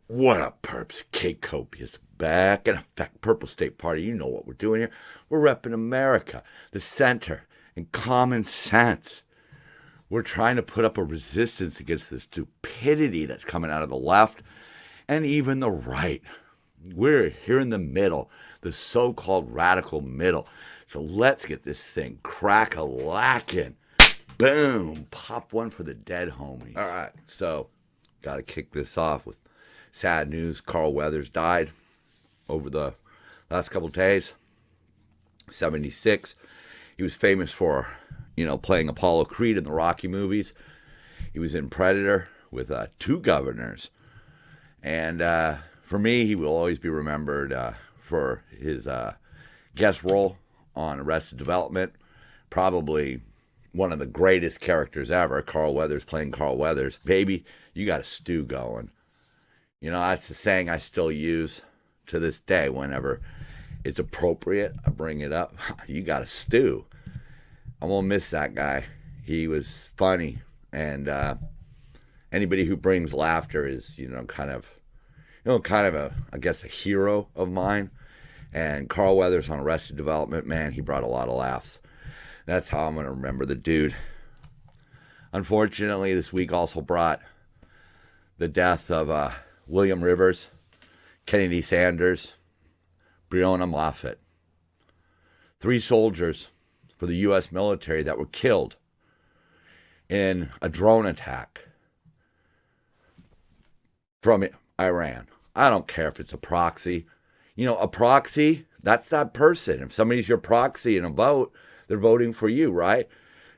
What up, perps? Copious back in effect. Purple State Party, you know what we're doing here. We're repping America, the center, and common sense. We're trying to put up a resistance against the stupidity that's coming out of the left and even the right. We're here in the middle, the so-called radical middle. So let's get this thing crack-a-lackin'. Boom! Pop one for the dead homies. All right, so got to kick this off with sad news. Carl Weathers died over the last couple of days. 76. He was famous for, playing Apollo Creed in the Rocky movies. He was in Predator with two governors. And for me, he will always be remembered for his guest role on Arrested Development. Probably one of the greatest characters ever. Carl Weathers playing Carl Weathers. Baby, you got a stew going. That's a saying I still use to this day. Whenever it's appropriate, I bring it up. You got a stew. I won't miss that guy. He was funny. And anybody who brings laughter is, kind of a hero of mine. And Carl Weathers on Arrested Development, man, he brought a lot of laughs. That's how I'm going to remember the dude. Unfortunately, this week also brought the death of William Rivers, Kennedy Sanders, Breonna Moffett. 3 soldiers for the U.S. military that were killed in a drone attack from Iran. I don't care if it's a proxy. A proxy, that's that person. If somebody's your proxy in a vote, they're voting for you, right?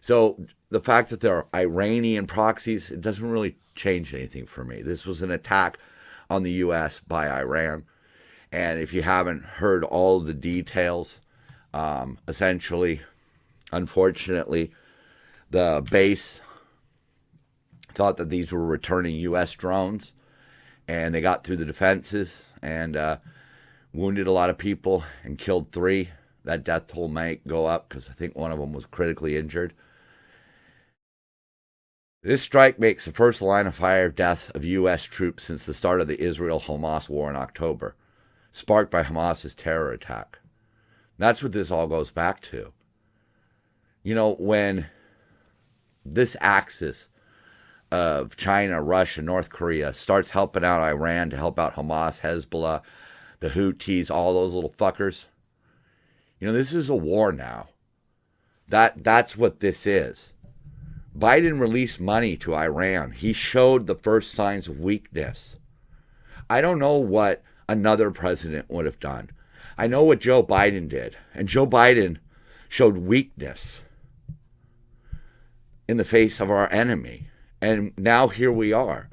So the fact that there are Iranian proxies, it doesn't really change anything for me. This was an attack on the U.S. by Iran. And if you haven't heard all of the details, essentially, unfortunately, the base thought that these were returning U.S. drones, and they got through the defenses and wounded a lot of people and killed 3. That death toll might go up because I think one of them was critically injured. This strike makes the first line of fire deaths of U.S. troops since the start of the Israel-Hamas war in October, sparked by Hamas's terror attack. That's what this all goes back to. When this axis of China, Russia, North Korea starts helping out Iran to help out Hamas, Hezbollah, the Houthis, all those little fuckers, this is a war now. That's what this is. Biden released money to Iran. He showed the first signs of weakness. I don't know what another president would have done. I know what Joe Biden did. And Joe Biden showed weakness in the face of our enemy. And now here we are.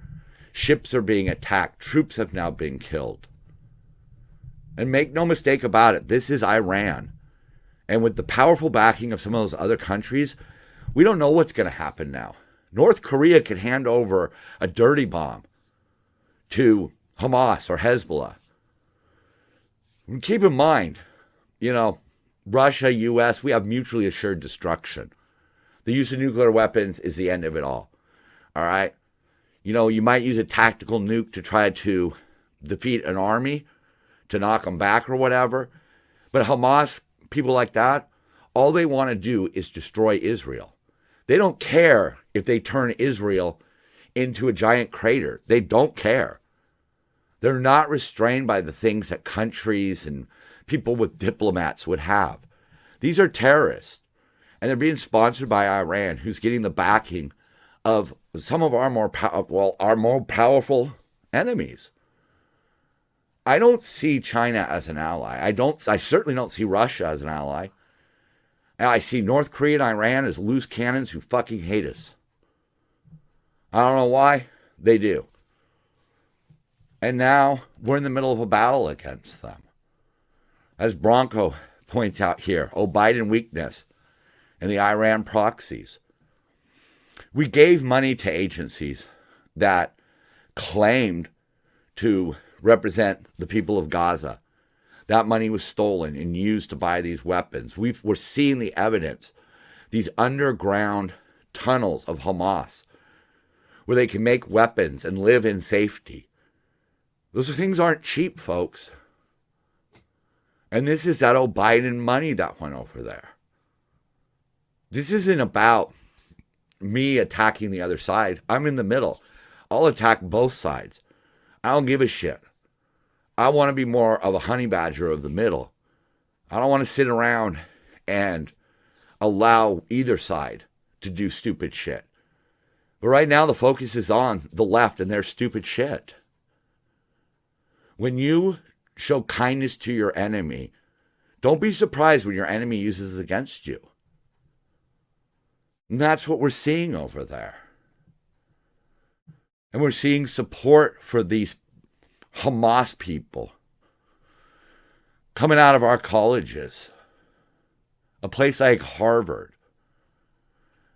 Ships are being attacked. Troops have now been killed. And make no mistake about it, this is Iran. And with the powerful backing of some of those other countries, we don't know what's going to happen now. North Korea could hand over a dirty bomb to Hamas or Hezbollah. And keep in mind, Russia, U.S., we have mutually assured destruction. The use of nuclear weapons is the end of it all. All right? You might use a tactical nuke to try to defeat an army, to knock them back or whatever. But Hamas, people like that, all they want to do is destroy Israel. They don't care if they turn Israel into a giant crater. They don't care. They're not restrained by the things that countries and people with diplomats would have. These are terrorists. And they're being sponsored by Iran, who's getting the backing of some of our more powerful enemies. I don't see China as an ally. I certainly don't see Russia as an ally. I see North Korea and Iran as loose cannons who fucking hate us. I don't know why. They do. And now we're in the middle of a battle against them. As Bronco points out here, Biden weakness and the Iran proxies. We gave money to agencies that claimed to represent the people of Gaza. That money was stolen and used to buy these weapons. We're seeing the evidence. These underground tunnels of Hamas where they can make weapons and live in safety. Those things aren't cheap, folks. And this is that old Biden money that went over there. This isn't about me attacking the other side. I'm in the middle. I'll attack both sides. I don't give a shit. I want to be more of a honey badger of the middle. I don't want to sit around and allow either side to do stupid shit. But right now the focus is on the left and their stupid shit. When you show kindness to your enemy, don't be surprised when your enemy uses it against you. And that's what we're seeing over there. And we're seeing support for these Hamas people coming out of our colleges. A place like Harvard.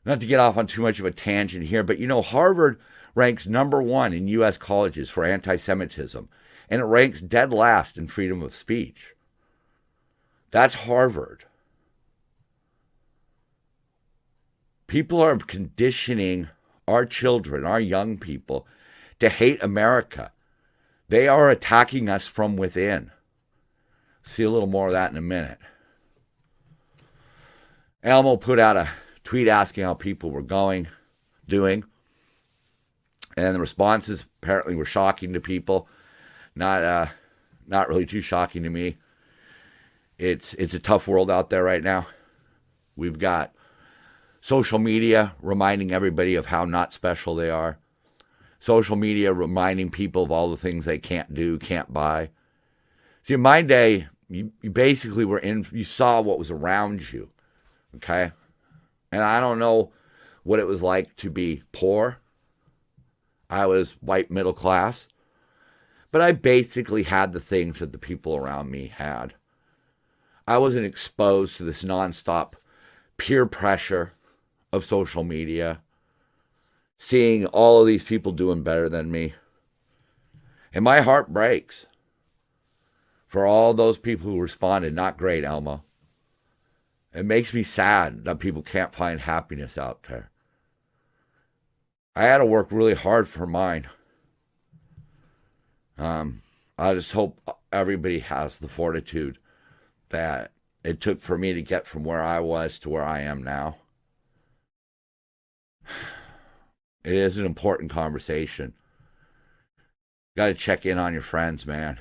Not to get off on too much of a tangent here, but you know, Harvard ranks #1 in U.S. colleges for anti-Semitism, and it ranks dead last in freedom of speech. That's Harvard. People are conditioning our children, our young people, to hate America. They are attacking us from within. See a little more of that in a minute. Elmo put out a tweet asking how people were doing. And the responses apparently were shocking to people. Not really too shocking to me. It's a tough world out there right now. We've got social media reminding everybody of how not special they are. Social media reminding people of all the things they can't do, can't buy. See, in my day, you basically you saw what was around you, okay? And I don't know what it was like to be poor. I was white middle class. But I basically had the things that the people around me had. I wasn't exposed to this nonstop peer pressure of social media, seeing all of these people doing better than me. And my heart breaks for all those people who responded, not great, Elmo. It makes me sad that people can't find happiness out there. I had to work really hard for mine. I just hope everybody has the fortitude that it took for me to get from where I was to where I am now. It is an important conversation. Got to check in on your friends, man.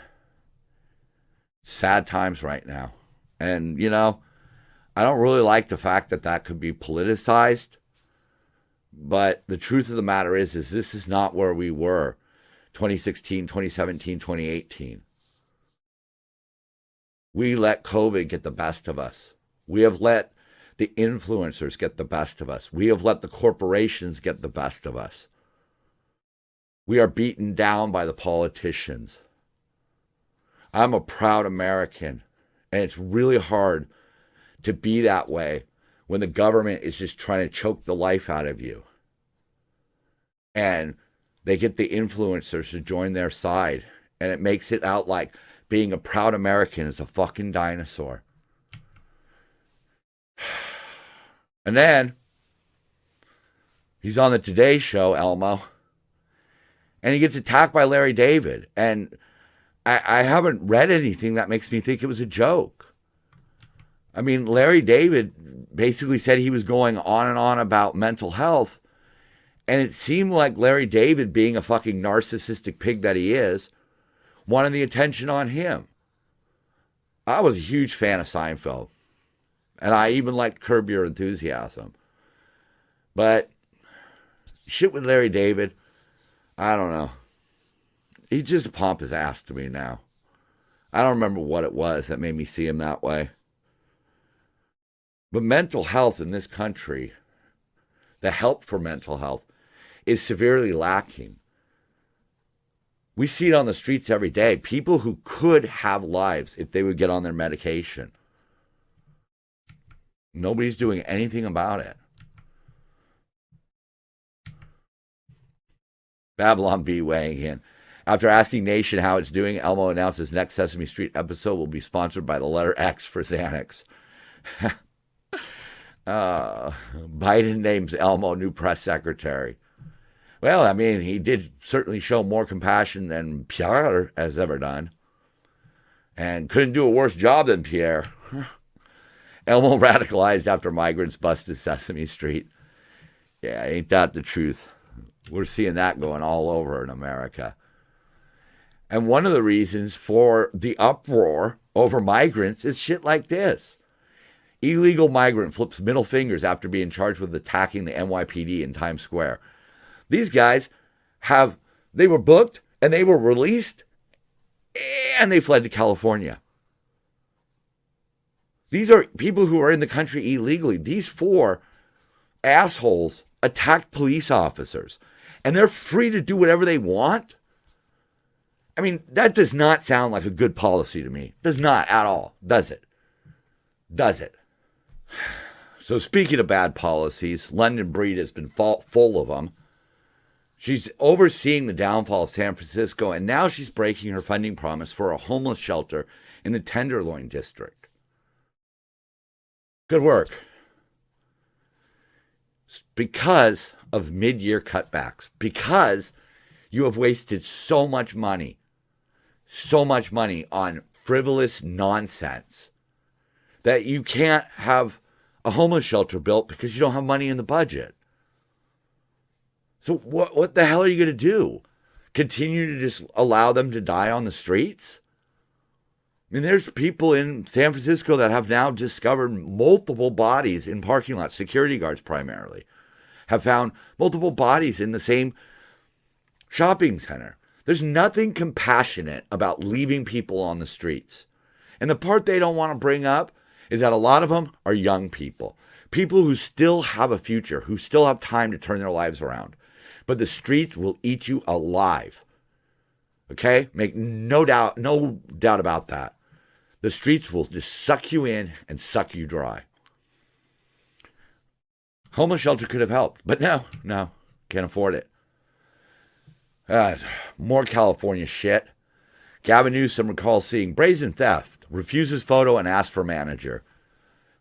Sad times right now. And, you know, I don't really like the fact that that could be politicized. But the truth of the matter is this is not where we were 2016, 2017, 2018. We let COVID get the best of us. We have let the influencers get the best of us. We have let the corporations get the best of us. We are beaten down by the politicians. I'm a proud American, and it's really hard to be that way when the government is just trying to choke the life out of you. And they get the influencers to join their side, and it makes it out like being a proud American is a fucking dinosaur. And then he's on the Today Show, Elmo, and he gets attacked by Larry David. And I haven't read anything that makes me think it was a joke. I mean, Larry David basically said he was going on and on about mental health, and it seemed like Larry David, being a fucking narcissistic pig that he is, wanted the attention on him. I was a huge fan of Seinfeld. And I even liked Curb Your Enthusiasm. But shit with Larry David, I don't know. He's just a pompous ass to me now. I don't remember what it was that made me see him that way. But mental health in this country, the help for mental health, is severely lacking. We see it on the streets every day. People who could have lives if they would get on their medication. Nobody's doing anything about it. Babylon B weighing in. After asking Nation how it's doing, Elmo announced his next Sesame Street episode will be sponsored by the letter X for Xanax. Biden names Elmo new press secretary. Well, I mean, he did certainly show more compassion than Pierre has ever done. And couldn't do a worse job than Pierre. Elmo radicalized after migrants busted Sesame Street. Yeah, ain't that the truth? We're seeing that going all over in America. And one of the reasons for the uproar over migrants is shit like this. Illegal migrant flips middle fingers after being charged with attacking the NYPD in Times Square. These guys they were booked and they were released and they fled to California. These are people who are in the country illegally. These four assholes attacked police officers and they're free to do whatever they want. I mean, that does not sound like a good policy to me. Does not at all, does it? Does it? So speaking of bad policies, London Breed has been full of them. She's overseeing the downfall of San Francisco, and now she's breaking her funding promise for a homeless shelter in the Tenderloin district. Good work. Because of mid-year cutbacks, because you have wasted so much money on frivolous nonsense that you can't have a homeless shelter built because you don't have money in the budget. So what the hell are you going to do? Continue to just allow them to die on the streets? I mean, there's people in San Francisco that have now discovered multiple bodies in parking lots. Security guards primarily have found multiple bodies in the same shopping center. There's nothing compassionate about leaving people on the streets. And the part they don't want to bring up is that a lot of them are young people. People who still have a future, who still have time to turn their lives around. But the streets will eat you alive. Okay? Make no doubt about that. The streets will just suck you in and suck you dry. Homeless shelter could have helped, but no, can't afford it. More California shit. Gavin Newsom recalls seeing brazen theft, refuses photo and asks for manager.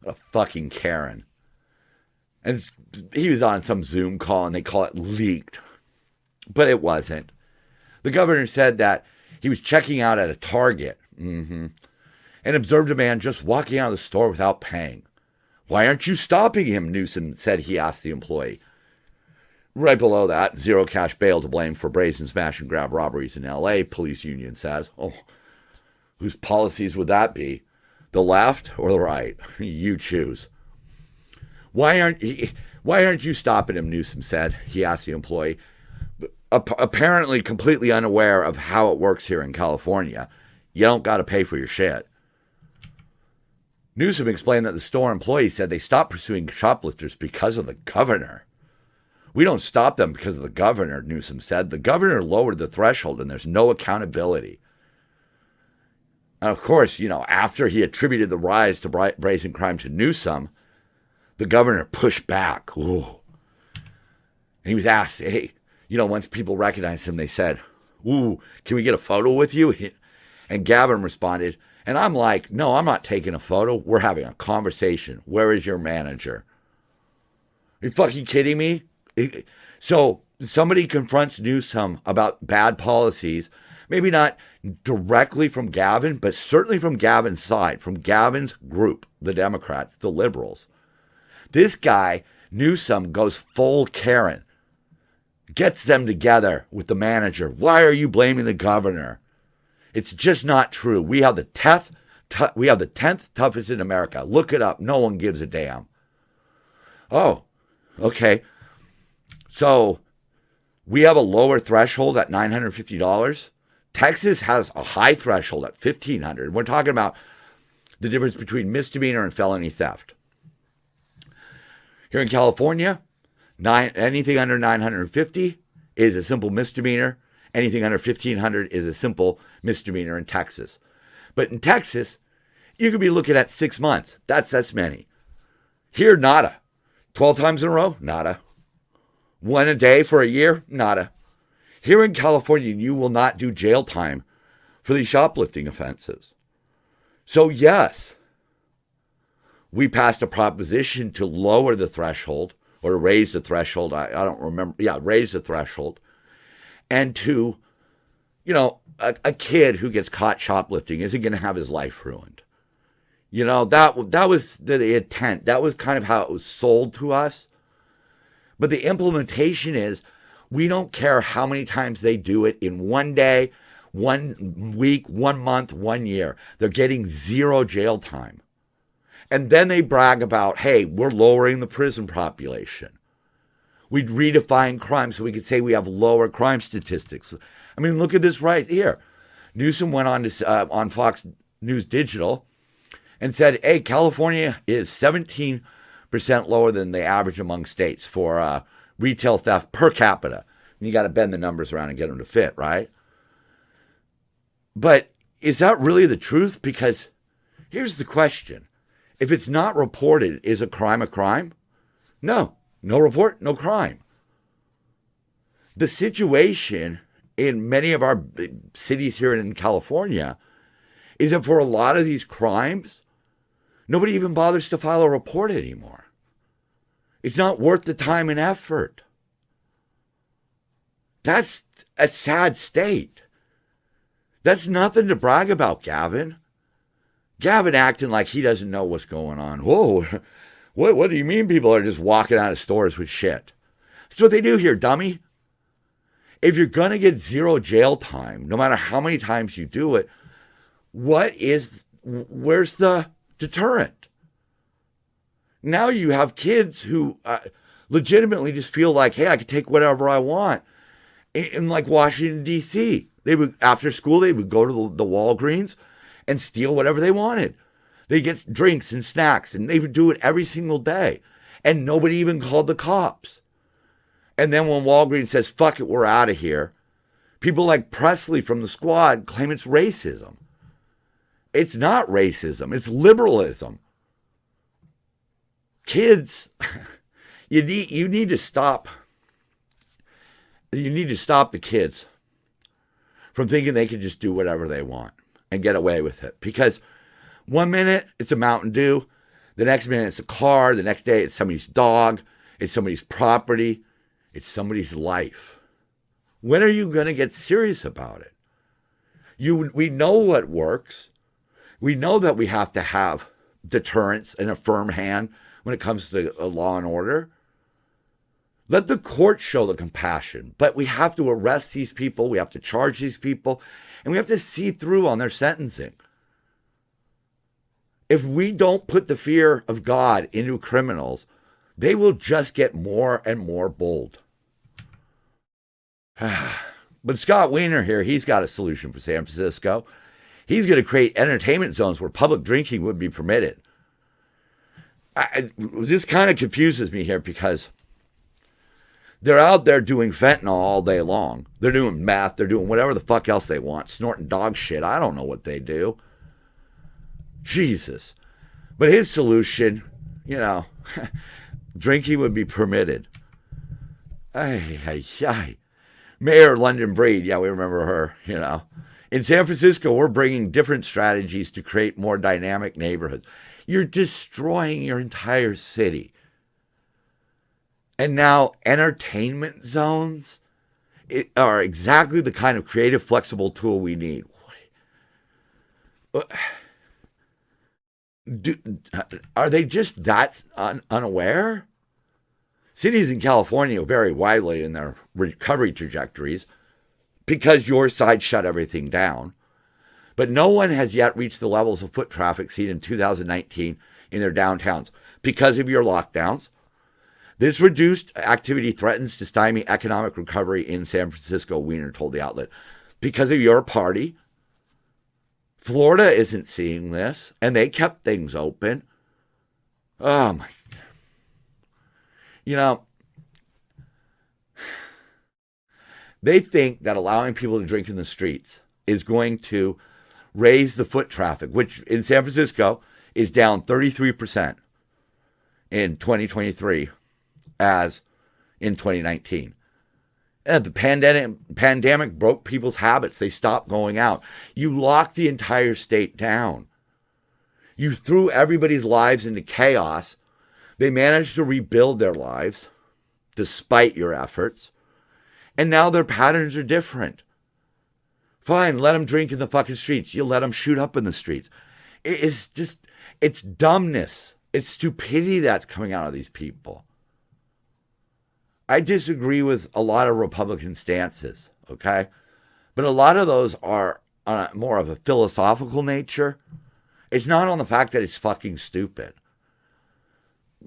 What a fucking Karen. And he was on some Zoom call and they call it leaked. But it wasn't. The governor said that he was checking out at a Target and observed a man just walking out of the store without paying. Why aren't you stopping him? Newsom said he asked the employee. Right below that, zero cash bail to blame for brazen smash and grab robberies in L.A., police union says. Oh, whose policies would that be? The left or the right? You choose. Why aren't you stopping him? Newsom said. He asked the employee, apparently completely unaware of how it works here in California. You don't got to pay for your shit. Newsom explained that the store employee said they stopped pursuing shoplifters because of the governor. We don't stop them because of the governor, Newsom said. The governor lowered the threshold and there's no accountability. And of course, after he attributed the rise to brazen crime to Newsom, the governor pushed back. Ooh. And he was asked, hey, once people recognized him, they said, ooh, can we get a photo with you? And Gavin responded, and I'm like, no, I'm not taking a photo. We're having a conversation. Where is your manager? Are you fucking kidding me? So somebody confronts Newsom about bad policies, maybe not directly from Gavin, but certainly from Gavin's side, from Gavin's group, the Democrats, the liberals. This guy, Newsom, goes full Karen, gets them together with the manager. Why are you blaming the governor? It's just not true. We have the 10th toughest in America. Look it up. No one gives a damn. Oh, okay. So we have a lower threshold at $950. Texas has a high threshold at $1,500. We're talking about the difference between misdemeanor and felony theft. Here in California, anything under $950 is a simple misdemeanor. Anything under $1,500 is a simple misdemeanor in Texas. But in Texas, you could be looking at 6 months. That's many. Here, nada. 12 times in a row? Nada. One a day for a year? Nada. Here in California, you will not do jail time for these shoplifting offenses. So yes, we passed a proposition to lower the threshold, or raise the threshold. I don't remember. Yeah, raise the threshold. And to, a kid who gets caught shoplifting isn't going to have his life ruined. That was the intent. That was kind of how it was sold to us. But the implementation is, we don't care how many times they do it in one day, 1 week, 1 month, 1 year. They're getting 0 jail time. And then they brag about, hey, we're lowering the prison population. We'd redefine crime so we could say we have lower crime statistics. I mean, look at this right here. Newsom went on Fox News Digital and said, hey, California is 17% lower than the average among states for retail theft per capita. And you got to bend the numbers around and get them to fit, right? But is that really the truth? Because here's the question. If it's not reported, is a crime a crime? No. No report, no crime. The situation in many of our cities here in California is that for a lot of these crimes, nobody even bothers to file a report anymore. It's not worth the time and effort. That's a sad state. That's nothing to brag about, Gavin. Gavin acting like he doesn't know what's going on. Whoa, what do you mean people are just walking out of stores with shit? That's what they do here, dummy. If you're going to get 0 jail time, no matter how many times you do it, where's the deterrent? Now you have kids who legitimately just feel like, hey, I could take whatever I want. In like Washington, D.C., after school, they would go to the Walgreens and steal whatever they wanted. They get drinks and snacks, and they would do it every single day. And nobody even called the cops. And then when Walgreens says, fuck it, we're out of here, people like Presley from the Squad claim it's racism. It's not racism. It's liberalism. Kids, you need to stop. You need to stop the kids from thinking they can just do whatever they want and get away with it. Because 1 minute it's a Mountain Dew, the next minute it's a car, the next day it's somebody's dog, it's somebody's property, it's somebody's life. When are you going to get serious about it? We know what works. We know that we have to have deterrence and a firm hand when it comes to law and order. Let the court show the compassion, but we have to arrest these people, we have to charge these people, and we have to see through on their sentencing. If we don't put the fear of God into criminals, they will just get more and more bold. But Scott Wiener here, he's got a solution for San Francisco. He's going to create entertainment zones where public drinking would be permitted. This kind of confuses me here because they're out there doing fentanyl all day long. They're doing meth. They're doing whatever the fuck else they want. Snorting dog shit. I don't know what they do. Jesus. But his solution, drinking would be permitted. Mayor London Breed. Yeah, we remember her, In San Francisco, we're bringing different strategies to create more dynamic neighborhoods. You're destroying your entire city. And now entertainment zones are exactly the kind of creative, flexible tool we need. Are they just that unaware? Cities in California vary widely in their recovery trajectories because your side shut everything down. But no one has yet reached the levels of foot traffic seen in 2019 in their downtowns because of your lockdowns. This reduced activity threatens to stymie economic recovery in San Francisco, Wiener told the outlet. Because of your party, Florida isn't seeing this, and they kept things open. Oh, my. They think that allowing people to drink in the streets is going to raise the foot traffic, which in San Francisco is down 33% in 2023. As in 2019. And the pandemic broke people's habits. They stopped going out. You locked the entire state down. You threw everybody's lives into chaos. They managed to rebuild their lives. despite your efforts. And now their patterns are different. Fine, let them drink in the fucking streets. You let them shoot up in the streets. It's just, it's dumbness. It's stupidity that's coming out of these people. I disagree with a lot of Republican stances, okay? But a lot of those are on more of a philosophical nature. It's not on the fact that it's fucking stupid.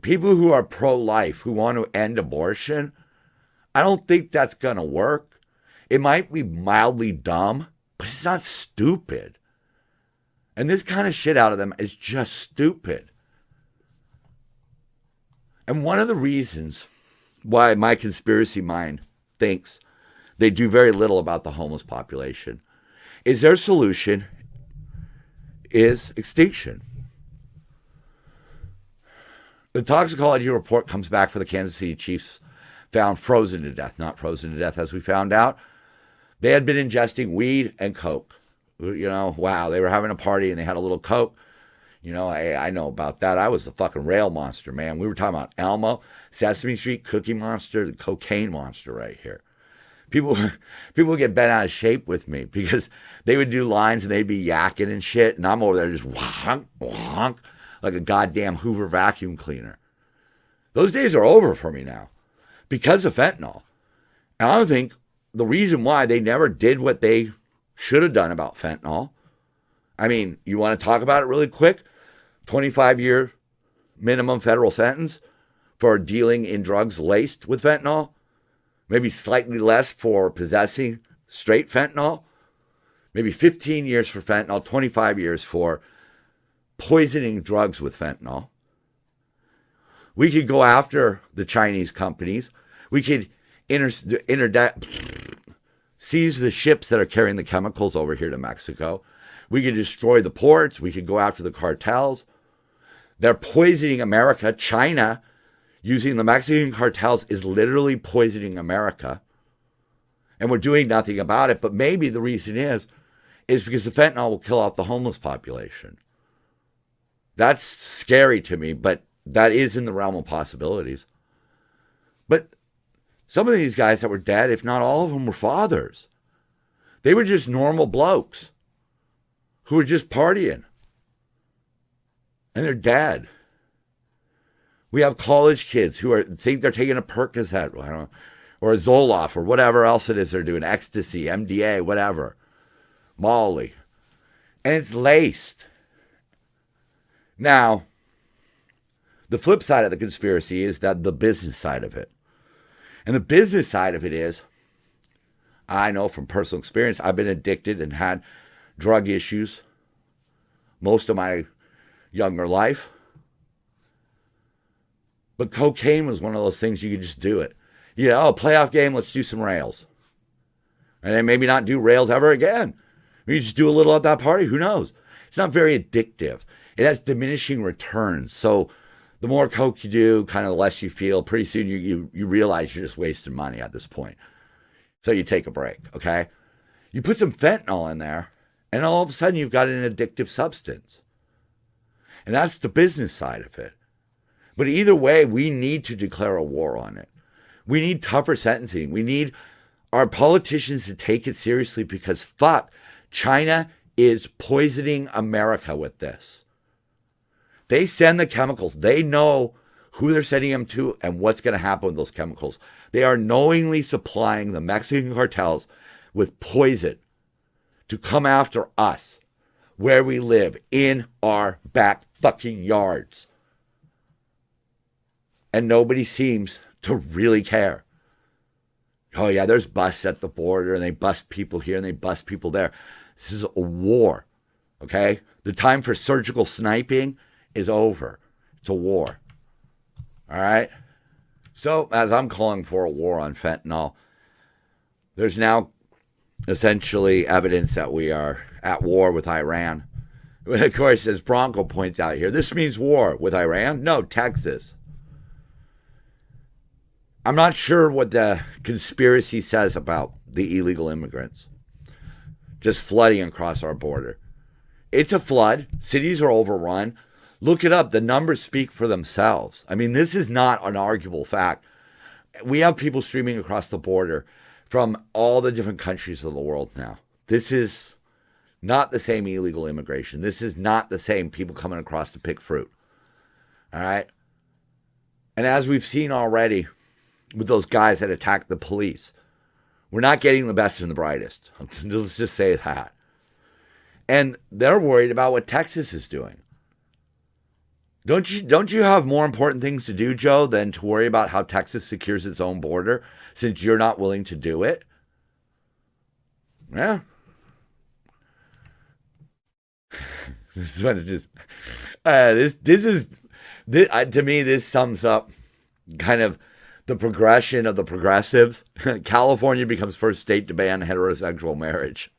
People who are pro-life, who want to end abortion, I don't think that's going to work. It might be mildly dumb, but it's not stupid. And this kind of shit out of them is just stupid. And one of the reasons why my conspiracy mind thinks they do very little about the homeless population is their solution is extinction. The toxicology report comes back for the Kansas City Chiefs found frozen to death, not frozen to death as we found out. They had been ingesting weed and coke. You know, wow, they were having a party and they had a little coke. You know, I know about that. I was the fucking rail monster, man. We were talking about Elmo, Sesame Street, Cookie Monster, the cocaine monster right here. People would get bent out of shape with me because they would do lines and they'd be yakking and shit, and I'm over there just wonk, wonk, like a goddamn Hoover vacuum cleaner. Those days are over for me now because of fentanyl. And I think the reason why they never did what they should have done about fentanyl, I mean, you want to talk about it really quick? 25-year minimum federal sentence for dealing in drugs laced with fentanyl. Maybe slightly less for possessing straight fentanyl. Maybe 15 years for fentanyl, 25 years for poisoning drugs with fentanyl. We could go after the Chinese companies. We could seize the ships that are carrying the chemicals over here to Mexico. We could destroy the ports. We could go after the cartels. They're poisoning America. China, using the Mexican cartels, is literally poisoning America. And we're doing nothing about it. But maybe the reason is because the fentanyl will kill off the homeless population. That's scary to me, but that is in the realm of possibilities. But some of these guys that were dead, if not all of them, were fathers. They were just normal blokes who were just partying. And they're dead. We have college kids who think they're taking a Percocet, I don't know, or a Zoloft, or whatever else it is they're doing, ecstasy, MDA, whatever, Molly. And it's laced. Now, the flip side of the conspiracy is that the business side of it. And the business side of it is, I know from personal experience, I've been addicted and had drug issues most of my younger life. But cocaine was one of those things you could just do it. You know, playoff game, let's do some rails. And then maybe not do rails ever again. Maybe just do a little at that party, who knows? It's not very addictive. It has diminishing returns. So the more coke you do, kind of the less you feel. Pretty soon you realize you're just wasting money at this point. So you take a break, okay? You put some fentanyl in there, and all of a sudden you've got an addictive substance. And that's the business side of it. But either way, we need to declare a war on it. We need tougher sentencing. We need our politicians to take it seriously because, fuck, China is poisoning America with this. They send the chemicals. They know who they're sending them to and what's going to happen with those chemicals. They are knowingly supplying the Mexican cartels with poison to come after us where we live, in our back fucking yards. And nobody seems to really care. Oh yeah, there's busts at the border and they bust people here and they bust people there. This is a war, okay? The time for surgical sniping is over. It's a war, all right? So as I'm calling for a war on fentanyl, there's now essentially evidence that we are at war with Iran. But of course, as Bronco points out here, this means war with Iran? No, Texas. I'm not sure what the conspiracy says about the illegal immigrants just flooding across our border. It's a flood. Cities are overrun. Look it up. The numbers speak for themselves. I mean, this is not an arguable fact. We have people streaming across the border from all the different countries of the world now. This is not the same illegal immigration. This is not the same people coming across to pick fruit. All right? And as we've seen already with those guys that attacked the police, we're not getting the best and the brightest. Let's just say that. And they're worried about what Texas is doing. Don't you have more important things to do, Joe, than to worry about how Texas secures its own border, since you're not willing to do it? Yeah. This one's just to me, this sums up kind of the progression of the progressives. California becomes first state to ban heterosexual marriage.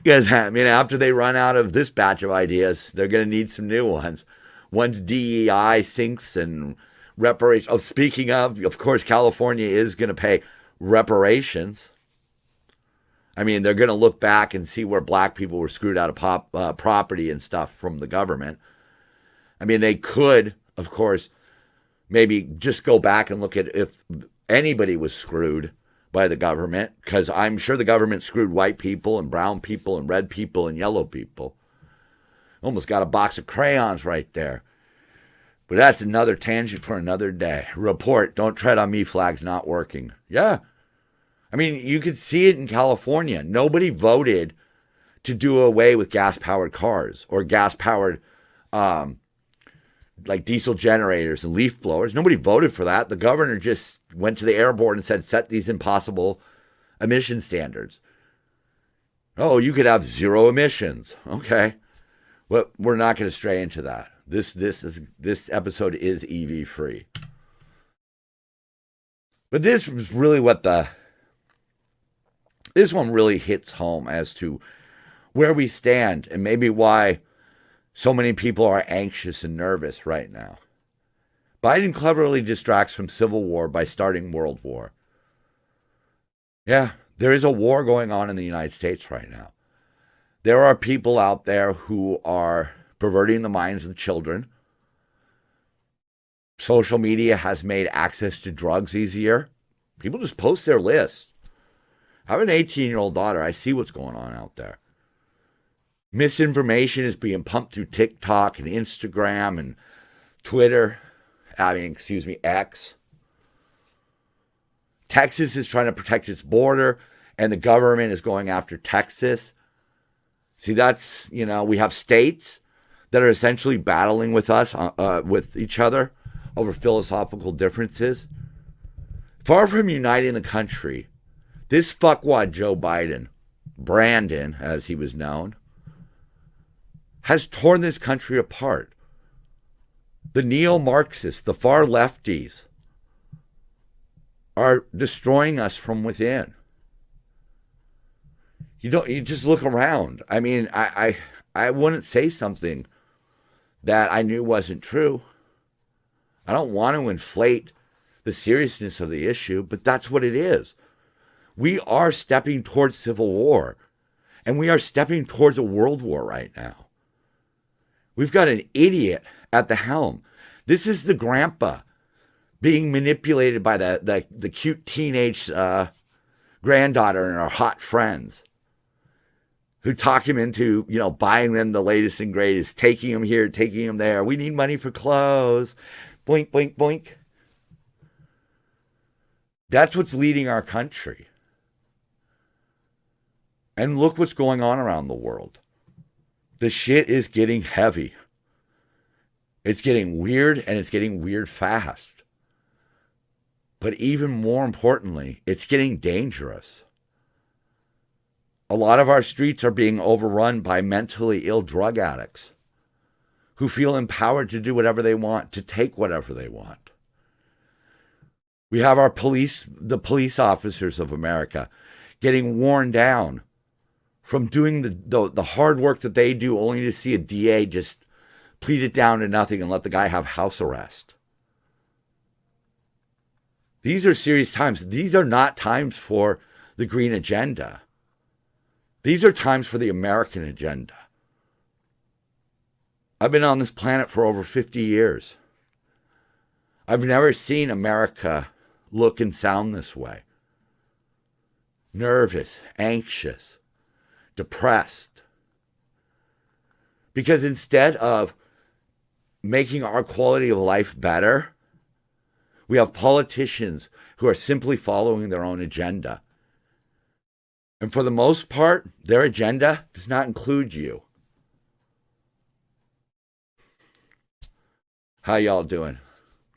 Because, I mean, after they run out of this batch of ideas, they're going to need some new ones. Once DEI sinks and reparations. Oh, speaking of course, California is going to pay reparations. I mean, they're going to look back and see where black people were screwed out of property and stuff from the government. I mean, they could, of course, maybe just go back and look at if anybody was screwed by the government, because I'm sure the government screwed white people and brown people and red people and yellow people. Almost got a box of crayons right there. But that's another tangent for another day. Report, don't tread on me flags not working. Yeah. I mean, you could see it in California. Nobody voted to do away with gas-powered cars or gas-powered like diesel generators and leaf blowers. Nobody voted for that. The governor just went to the air board and said, set these impossible emission standards. Oh, you could have zero emissions. Okay. Well, we're not going to stray into that. This episode is EV free. But this was really this one really hits home as to where we stand and maybe why so many people are anxious and nervous right now. Biden cleverly distracts from civil war by starting world war. Yeah, there is a war going on in the United States right now. There are people out there who are perverting the minds of children. Social media has made access to drugs easier. People just post their lists. I have an 18-year-old daughter. I see what's going on out there. Misinformation is being pumped through TikTok and Instagram and Twitter. X. Texas is trying to protect its border, and the government is going after Texas. See, that's, we have states that are essentially battling with us, with each other over philosophical differences. Far from uniting the country, this fuckwad Joe Biden, Brandon, as he was known, has torn this country apart. The neo-Marxists, the far lefties, are destroying us from within. You just look around. I mean, I wouldn't say something that I knew wasn't true. I don't want to inflate the seriousness of the issue, but that's what it is. We are stepping towards civil war, and we are stepping towards a world war right now. We've got an idiot at the helm. This is the grandpa being manipulated by the cute teenage granddaughter and her hot friends who talk him into, buying them the latest and greatest, taking him here, taking him there. We need money for clothes. Boink, boink, boink. That's what's leading our country. And look what's going on around the world. The shit is getting heavy. It's getting weird, and it's getting weird fast. But even more importantly, it's getting dangerous. A lot of our streets are being overrun by mentally ill drug addicts who feel empowered to do whatever they want, to take whatever they want. We have the police officers of America getting worn down from doing the hard work that they do, only to see a DA just plead it down to nothing and let the guy have house arrest. These are serious times. These are not times for the green agenda. These are times for the American agenda. I've been on this planet for over 50 years. I've never seen America look and sound this way. Nervous, anxious, depressed. Because instead of making our quality of life better, we have politicians who are simply following their own agenda. And for the most part, their agenda does not include you. How y'all doing?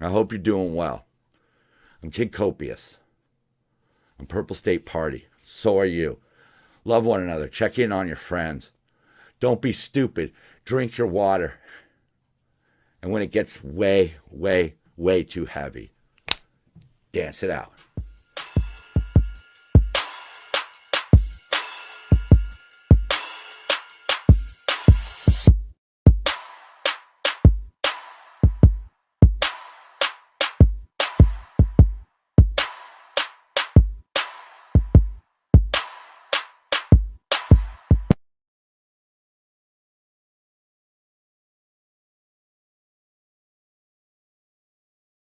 I hope you're doing well. I'm Kid Copious. I'm Purple State Party. So are you. Love one another. Check in on your friends. Don't be stupid. Drink your water. And when it gets way, way, way too heavy, dance it out.